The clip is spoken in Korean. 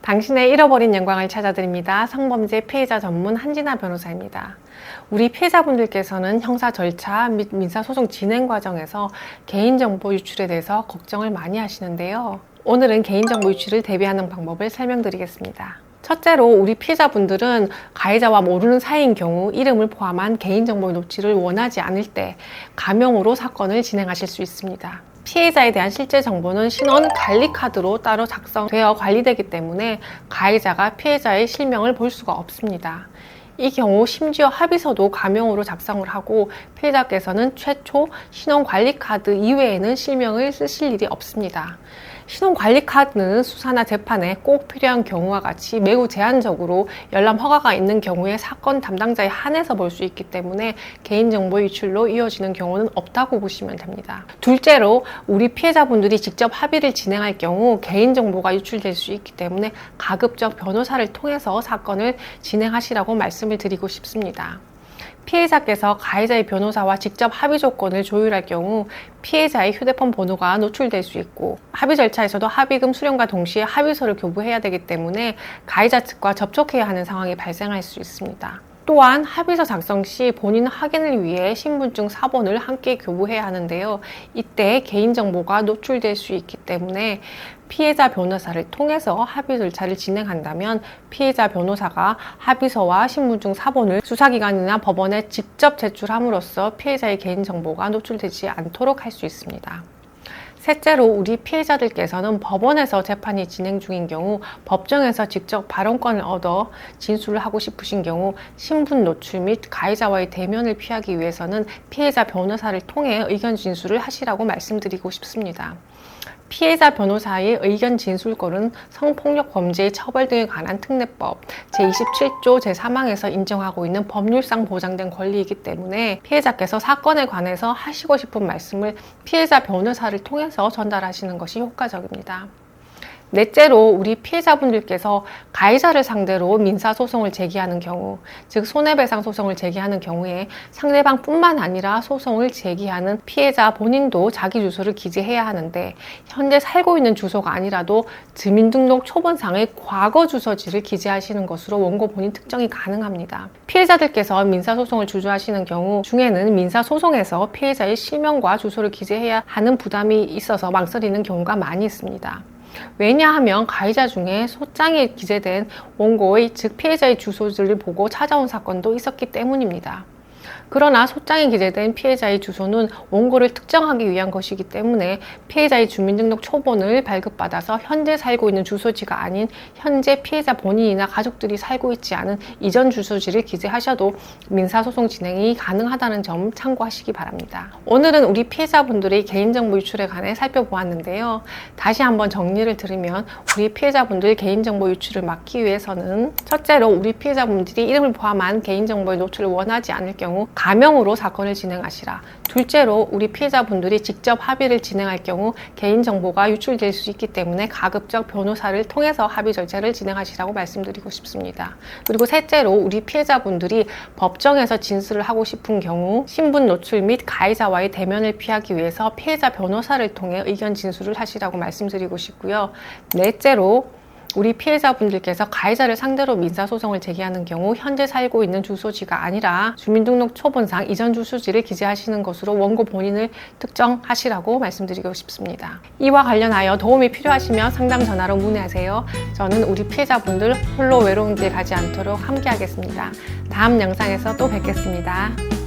당신의 잃어버린 영광을 찾아드립니다. 성범죄 피해자 전문 한진아 변호사입니다. 우리 피해자분들께서는 형사 절차 및 민사소송 진행 과정에서 개인정보 유출에 대해서 걱정을 많이 하시는데요. 오늘은 개인정보 유출을 대비하는 방법을 설명드리겠습니다. 첫째로 우리 피해자분들은 가해자와 모르는 사이인 경우 이름을 포함한 개인정보 노출을 원하지 않을 때 가명으로 사건을 진행하실 수 있습니다. 피해자에 대한 실제 정보는 신원관리카드로 따로 작성되어 관리되기 때문에 가해자가 피해자의 실명을 볼 수가 없습니다. 이 경우 심지어 합의서도 가명으로 작성을 하고 피해자께서는 최초 신원관리카드 이외에는 실명을 쓰실 일이 없습니다. 신원관리카드는 수사나 재판에 꼭 필요한 경우와 같이 매우 제한적으로 열람 허가가 있는 경우에 사건 담당자에 한해서 볼 수 있기 때문에 개인정보 유출로 이어지는 경우는 없다고 보시면 됩니다. 둘째로 우리 피해자분들이 직접 합의를 진행할 경우 개인정보가 유출될 수 있기 때문에 가급적 변호사를 통해서 사건을 진행하시라고 말씀을 드리고 싶습니다. 피해자께서 가해자의 변호사와 직접 합의 조건을 조율할 경우 피해자의 휴대폰 번호가 노출될 수 있고 합의 절차에서도 합의금 수령과 동시에 합의서를 교부해야 되기 때문에 가해자 측과 접촉해야 하는 상황이 발생할 수 있습니다. 또한 합의서 작성 시 본인 확인을 위해 신분증 사본을 함께 교부해야 하는데요. 이때 개인정보가 노출될 수 있기 때문에 피해자 변호사를 통해서 합의 절차를 진행한다면 피해자 변호사가 합의서와 신분증 사본을 수사기관이나 법원에 직접 제출함으로써 피해자의 개인정보가 노출되지 않도록 할 수 있습니다. 셋째로 우리 피해자들께서는 법원에서 재판이 진행 중인 경우 법정에서 직접 발언권을 얻어 진술을 하고 싶으신 경우 신분 노출 및 가해자와의 대면을 피하기 위해서는 피해자 변호사를 통해 의견 진술을 하시라고 말씀드리고 싶습니다. 피해자 변호사의 의견 진술권은 성폭력 범죄의 처벌 등에 관한 특례법 제27조 제3항에서 인정하고 있는 법률상 보장된 권리이기 때문에 피해자께서 사건에 관해서 하시고 싶은 말씀을 피해자 변호사를 통해서 전달하시는 것이 효과적입니다. 넷째로 우리 피해자분들께서 가해자를 상대로 민사소송을 제기하는 경우, 즉 손해배상 소송을 제기하는 경우에 상대방뿐만 아니라 소송을 제기하는 피해자 본인도 자기 주소를 기재해야 하는데 현재 살고 있는 주소가 아니라도 주민등록 초본상의 과거 주소지를 기재하시는 것으로 원고 본인 특정이 가능합니다. 피해자들께서 민사소송을 주주하시는 경우 중에는 민사소송에서 피해자의 실명과 주소를 기재해야 하는 부담이 있어서 망설이는 경우가 많이 있습니다. 왜냐하면 가해자 중에 소장에 기재된 원고의 즉 피해자의 주소지를 보고 찾아온 사건도 있었기 때문입니다. 그러나 소장에 기재된 피해자의 주소는 원고를 특정하기 위한 것이기 때문에 피해자의 주민등록 초본을 발급받아서 현재 살고 있는 주소지가 아닌 현재 피해자 본인이나 가족들이 살고 있지 않은 이전 주소지를 기재하셔도 민사소송 진행이 가능하다는 점 참고하시기 바랍니다. 오늘은 우리 피해자분들의 개인정보 유출에 관해 살펴보았는데요. 다시 한번 정리를 드리면 우리 피해자분들 개인정보 유출을 막기 위해서는 첫째로 우리 피해자분들이 이름을 포함한 개인정보의 노출을 원하지 않을 경우 가명으로 사건을 진행하시라. 둘째로 우리 피해자분들이 직접 합의를 진행할 경우 개인정보가 유출될 수 있기 때문에 가급적 변호사를 통해서 합의 절차를 진행하시라고 말씀드리고 싶습니다. 그리고 셋째로 우리 피해자분들이 법정에서 진술을 하고 싶은 경우 신분 노출 및 가해자와의 대면을 피하기 위해서 피해자 변호사를 통해 의견 진술을 하시라고 말씀드리고 싶고요. 넷째로 우리 피해자분들께서 가해자를 상대로 민사소송을 제기하는 경우 현재 살고 있는 주소지가 아니라 주민등록 초본상 이전 주소지를 기재하시는 것으로 원고 본인을 특정하시라고 말씀드리고 싶습니다. 이와 관련하여 도움이 필요하시면 상담 전화로 문의하세요. 저는 우리 피해자분들 홀로 외로운 길 가지 않도록 함께 하겠습니다. 다음 영상에서 또 뵙겠습니다.